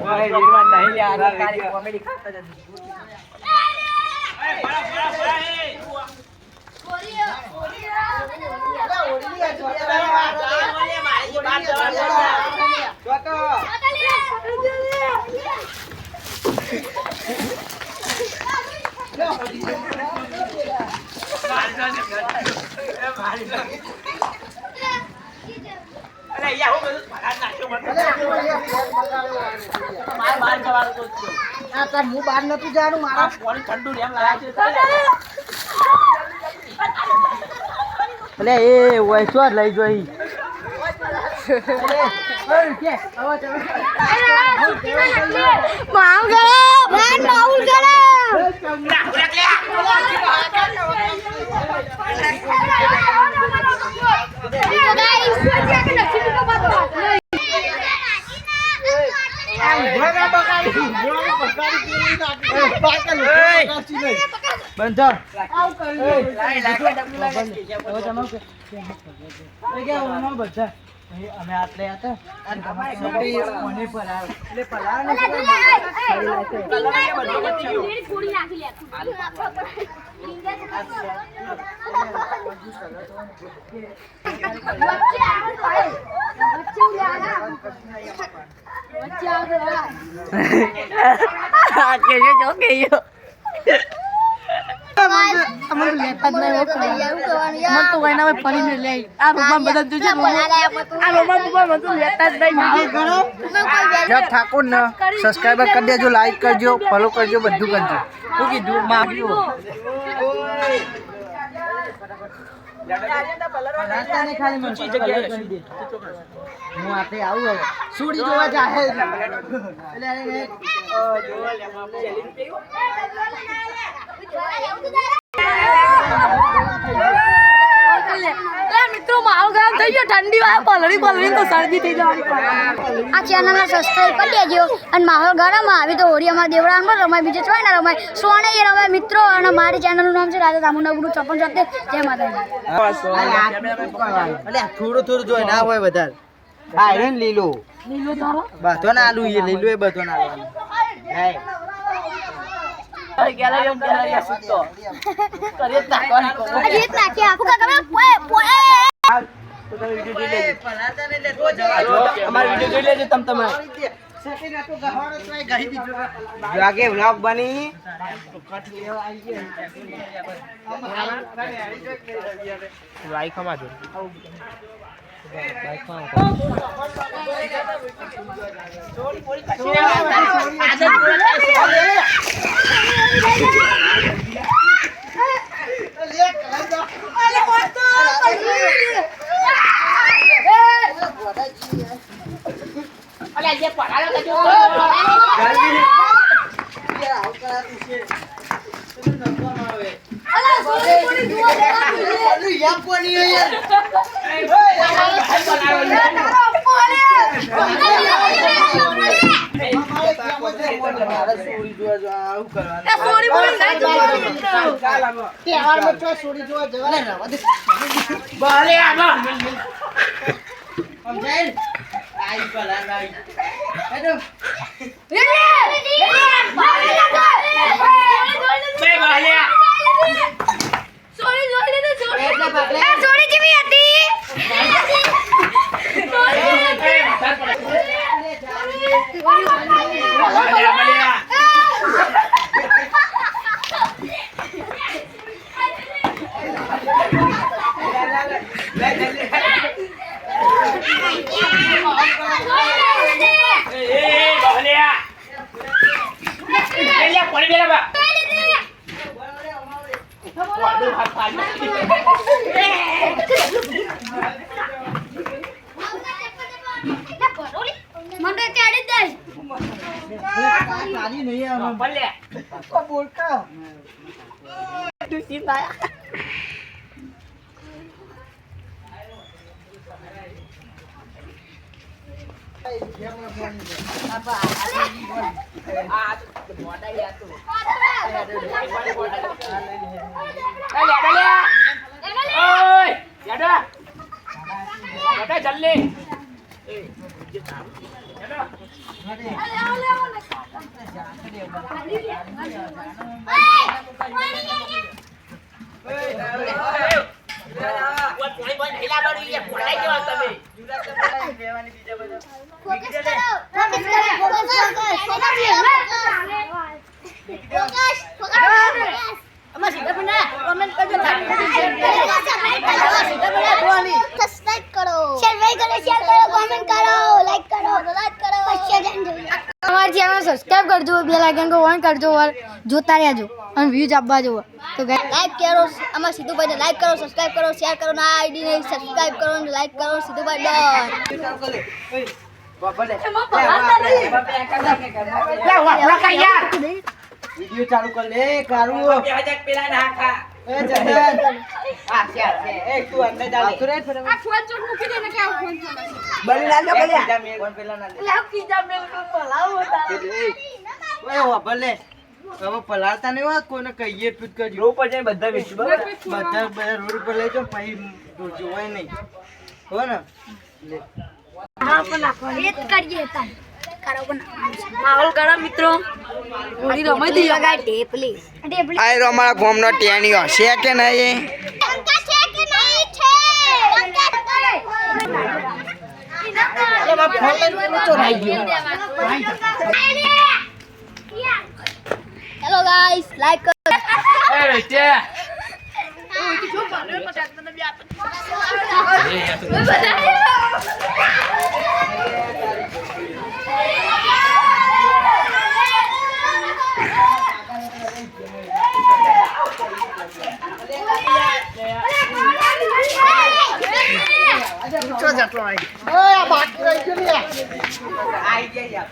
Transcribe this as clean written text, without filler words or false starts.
ઓય વીરવાન નહીં યાર તારી કોમેડી ખાતા જ હું બહાર નથી જવાનું મારા ઠંડુ એમ લાગે છે અલે એ વૈસો લઈ જોઈ અમે આટલે હતા ઠાકોર ને સબસ્ક્રાઈબર કરી દેજો, લાઈક કરજો, ફોલો કરજો, બધું કરજો. શું કીધું માગ્યું હું આતે આવું હવે સુડી જોવા જાહે મિત્રો મારું કામ થઈ ગયો ઠંડી વાય પલળી તો શરદી થઈ જવાની. આ ચેનલને સબસ્ક્રાઇબ કરી દેજો અને માહોલ ગરમ આવી તો હોરિયામાં દેવડામાં રમાય બીજે ચોય ના રમાય સોને એ રમાય મિત્રો. અને મારી ચેનલનું નામ છે રાજા દામુના ગુરુ 54 જય માતાજી. થોડું જોઈ ના હોય વધારે આયરન લીલો બધો ના આલુ એ લીલો એ બધો ના આલુ વ્લોગ બની જલ્દી સબસ્ક્રાઇબ કરો શેર કરો કોમેન્ટ કરો લાઈક કરો અમારી ચેનલ સબસ્ક્રાઇબ કરજો બેલ આઇકન કો ઓન કરજો और જોતા રહેજો અને વ્યૂઝ આપવા જો તો લાઈક કરો અમાર સિદ્ધુભાઈને લાઈક કરો સબસ્ક્રાઇબ કરો શેર કરો ના આઈડી ને સબસ્ક્રાઇબ કરો અને લાઈક કરો સિદ્ધુભાઈ વિડિયો ચાલુ કર લે કારું પેલા નાખા એ જતન આ શેર એ તું અંદર ચાલે તું રે ફટાફટ આ ફોન ચોટ મૂકી દે ને કે આ ફોન બલી ના લો બલી ફોન પેલા ના લે લાવ કીધા મેલ કો પલાવો ઓય હો ભલે હવે પલાળતા નહીં હોય કોઈને કહીએ પીટ કરજો રો પર જઈને બધા વેચી બરાબર બધા રોડ પર લઈ જાઓ પછી જોવાય નહીં હો ને લે રેત કરીએ તા કરો પણ માહોલ ગરમ મિત્રો હોળી રમાઈ દી લગાય ટેપલી આ અમારા ગામનો ટેણીઓ છે કે નહીં ટંકા છે કે નહીં છે હેલો ગાઈસ લાઈક કરો એ તે આઈ ગયા